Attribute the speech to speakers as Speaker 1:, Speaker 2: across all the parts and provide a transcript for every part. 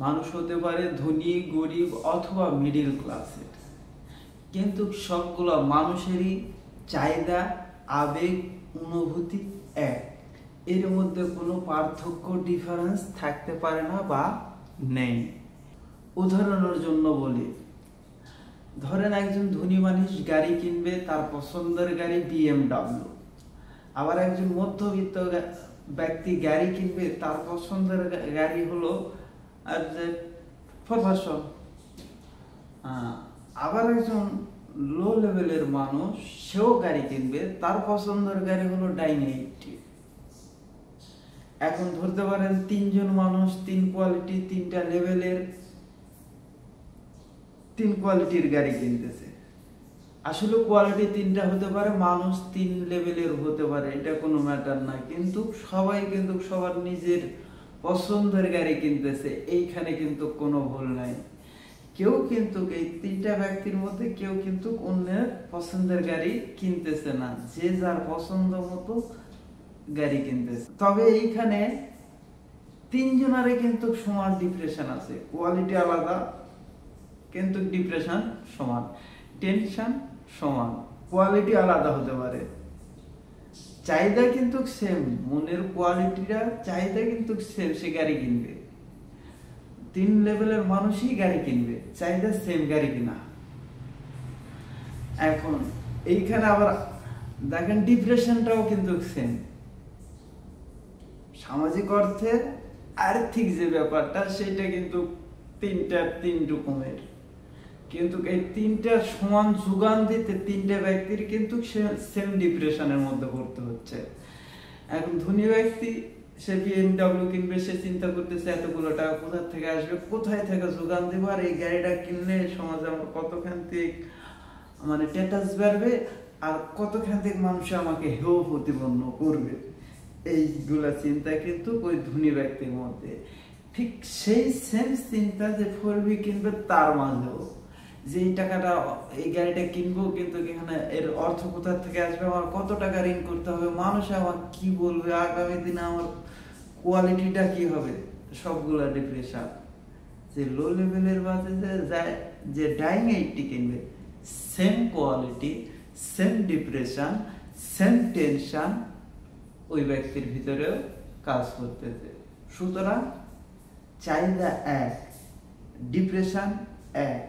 Speaker 1: মানুষ হতে পারে ধনী, গরিব অথবা মিডিল ক্লাসের, কিন্তু সবগুলো মানুষেরই চাহিদা, আবেগ, অনুভূতি এক। এর মধ্যে কোনো পার্থক্য, ডিফারেন্স থাকতে পারে না বা নেই। উদাহরণের জন্য বলি, ধরেন একজন ধনী মানুষ গাড়ি কিনবে, তার পছন্দের গাড়ি BMW। আবার একজন মধ্যবিত্ত ব্যক্তি গাড়ি কিনবে, তার পছন্দের গাড়ি হলো ফরভার্সন। আবার একজন লো লেভেলের মানুষ, সেও গাড়ি কিনবে, তার পছন্দের গাড়ি হলো ডাইনাইট। এখন ধরতে পারেন তিনজন মানুষ, তিন কোয়ালিটি, তিনটা লেভেলের, তিন কোয়ালিটির গাড়ি কিনতেছে। আসলে কোয়ালিটি তিনটা হতে পারে, মানুষ তিন লেভেলের হতে পারে, এটা কোনো ম্যাটার না, কিন্তু সবাই কিন্তু সবার নিজের পছন্দের গাড়ি কিনতেছে, এইখানে কিন্তু কোনো ভুল নাই। কেউ কিন্তু এই তিনটা ব্যক্তির মধ্যে কেউ কিন্তু অন্যের পছন্দের গাড়ি কিনতেছে না, যে যার পছন্দ মতো গাড়ি কিনতেছে। তবে এইখানে তিনজনারে কিন্তু সমান ডিপ্রেশন আছে, কোয়ালিটি আলাদা কিন্তু ডিপ্রেশন সমান, টেনশন সমান, কোয়ালিটি আলাদা হতে পারে, চাহিদা কিন্তু সেম, মনের কোয়ালিটিটা চাহিদা কিন্তু সেম, সে গাড়ি কিনবে। তিন লেভেলের মানুষই গাড়ি কিনবে, চাহিদা সেম গাড়ি কিনা। এখন এইখানে আবার দেখেন ডিপ্রেশনটাও কিন্তু সেম, সামাজিক অর্থে আর্থিক যে ব্যাপারটা সেটা কিন্তু তিন রকমের, কিন্তু এই তিনটা সমান যোগান দিতে তিনটা ব্যক্তির কিন্তু সেম ডিপ্রেশনের মধ্যে পড়তে হচ্ছে। এখন ধনী ব্যক্তি সে BMW কিনবে, সে চিন্তা করতেছে এতগুলো টাকা কোথা থেকে আসবে, কোথায় থেকে যোগান দেবো, আর এই গাড়িটা কিনলে সমাজে আমার কতখান থেকে মানে স্ট্যাটাস বাড়বে, আর কতখান থেকে মানুষ আমাকে হেয় প্রতিপন্ন করবে, এইগুলা চিন্তা কিন্তু ওই ধনী ব্যক্তির মধ্যে। ঠিক সেই সেম চিন্তা যে 4B কিনবে তার মাঝেও, যে এই টাকাটা এই গাড়িটা কিনবো, কিন্তু এখানে এর অর্থ কোথা থেকে আসবে, আমার কত টাকা ঋণ করতে হবে, মানুষ আমার কি বলবে, আগামী দিনে আমার কোয়ালিটিটা কি হবে, সবগুলা ডিপ্রেশন। যে লো লেভেলের বাজে যায়, যে ডাইং 80 কিনবে, same quality, same depression, same tension ওই ব্যক্তির ভিতরেও কাজ করতেছে। সুতরাং চাহিদা এক, ডিপ্রেশন এক।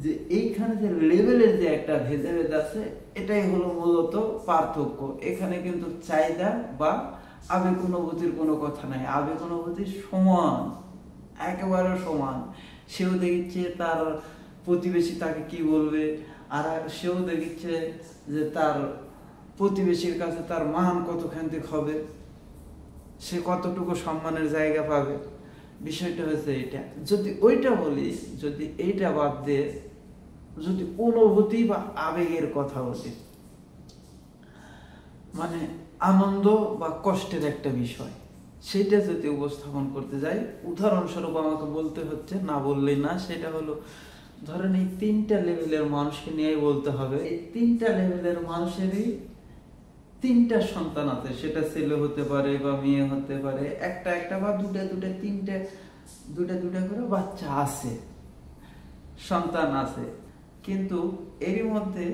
Speaker 1: যে এইখানে যে লেভেলের যে একটা ভেদাভেদ আছে, এটাই হলো মূলত পার্থক্য। এখানে কিন্তু চাহিদা বা আবেগ অনুভূতির কোনো কথা নাই, আবেগ অনুভূতি সমান, একেবারে সমান। সেও দেখছে তার প্রতিবেশী তাকে কি বলবে, আর সেও দেখছে যে তার প্রতিবেশীর কাছে তার মান কতখান থেকে হবে, সে কতটুকু সম্মানের জায়গা পাবে। বিষয়টা হচ্ছে এটা। যদি ওইটা বলি, যদি এইটা বাদ দিয়ে যদি অনুভূতি বা আবেগের কথা বলি, মানে আনন্দ বা কষ্টের একটা বিষয়, সেটা যদি উপস্থাপন করতে যাই, উদাহরণস্বরূপ আমাকে বলতে হচ্ছে, না বললেই না, সেটা হলো ধরেন এই তিনটা লেভেলের মানুষকে নিয়ে বলতে হবে। এই তিনটা লেভেলের মানুষেরই তিনটা সন্তান আছে, সেটা ছেলে হতে পারে বা মেয়ে হতে পারে, একটা বা দুটা করে বাচ্চা আছে, সন্তান আছে। কিন্তু এর মধ্যে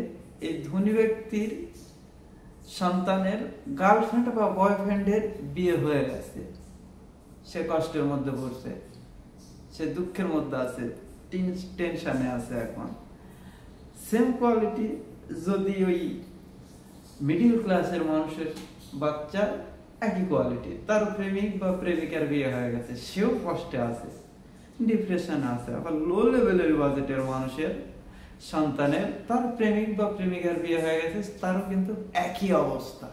Speaker 1: এই ধনী ব্যক্তির সন্তানের গার্লফ্রেন্ড বা বয়ফ্রেন্ডের বিয়ে হয়ে গেছে, সে কষ্টের মধ্যে পড়ছে, সে দুঃখের মধ্যে আছে, টেনশনে আছে। এখন সেম কোয়ালিটি যদি ওই মিডিল ক্লাসের মানুষের বাচ্চা, একই কোয়ালিটি, তার প্রেমিক বা প্রেমিকার বিয়ে হয়ে গেছে, সেও কষ্টে আছে, ডিপ্রেশনে আছে। আবার লো লেভেলের বাজেটের মানুষের সন্তানের তার প্রেমিক বা প্রেমিকার বিয়ে হয়ে গেছে, তারও কিন্তু একই অবস্থা।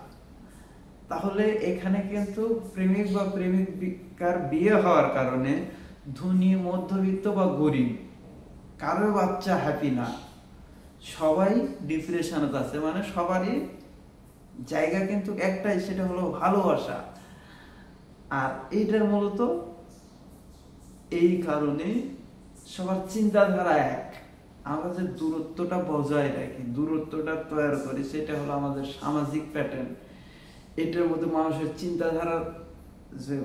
Speaker 1: তাহলে এখানে কিন্তু প্রেমিক বা প্রেমিকার বিয়ে হওয়ার কারণে ধনী, মধ্যবিত্ত বা গরিব কারো বাচ্চা হ্যাপি না, সবাই ডিপ্রেশনে আছে। মানে সবারই জায়গা কিন্তু একটাই, সেটা হলো ভালোবাসা। আর এইটার মূলত এই কারণে সবার চিন্তাধারা এক। আমরা যে দূরত্বটা বজায় রাখি, দূরত্বটা তৈরি করি, সেটা হলো আমাদের সামাজিক প্যাটার্ন। এটার মধ্যে মানুষের চিন্তাধারা যে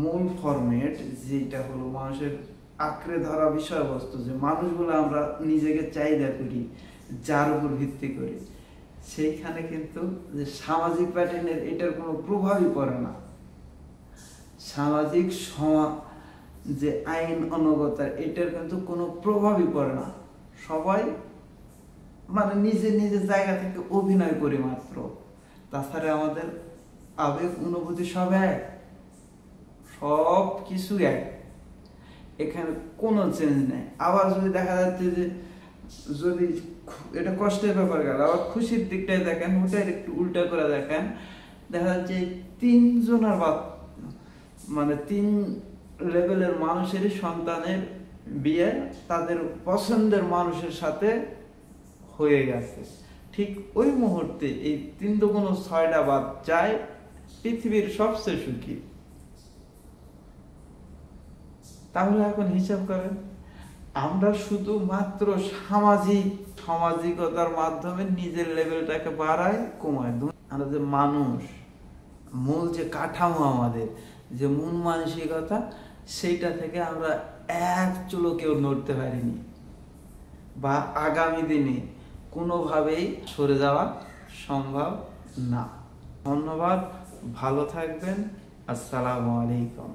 Speaker 1: মূল ফরম্যাট যেটা হলো মানুষের আঁকড়ে ধরা বিষয়বস্তু, যে মানুষগুলো আমরা নিজেকে চাহিদা করি, যার উপর ভিত্তি করি, সেইখানে কিন্তু যে সামাজিক প্যাটার্নের এটার কোনো প্রভাবই পড়ে না। সামাজিক যে আইন অনুগতা এটার কিন্তু কোনো প্রভাবই পড়ে না। সবাই মানে নিজের নিজের জায়গা থেকে অভিনয় করি মাত্র। তাছাড়া আমাদের আবেগ অনুভূতি সব এক, সব কিছু এক, এখানে কোনো চেঞ্জ নেই। আবার যদি দেখা যাচ্ছে যে যদি এটা কষ্টের ব্যাপার গেল, আবার খুশির দিকটাই দেখেন, ওটাই একটু উল্টা করে দেখেন, দেখা যাচ্ছে তিনজনের মানে তিন লেভেলের মানুষেরই সন্তানের বিয়ে তাদের পছন্দের মানুষের সাথে হয়ে গেছে। ঠিক ওই মুহূর্তে এই 3 দুগুণ 6টা বাচ্চায় পৃথিবীর সবচেয়ে সুখী। তাহলে এখন হিসাব করেন, আমরা শুধুমাত্র সামাজিকতার মাধ্যমে নিজের লেভেলটাকে বাড়াই কমাই। আমরা যে মানুষ, মূল যে কাঠামো, আমাদের যে মন মানসিকতা, সেইটা থেকে আমরা এক চুলো কেউ নড়তে পারিনি, বা আগামী দিনে কোনোভাবেই সরে যাওয়া সম্ভব না। ধন্যবাদ, ভালো থাকবেন। আসসালামু আলাইকুম।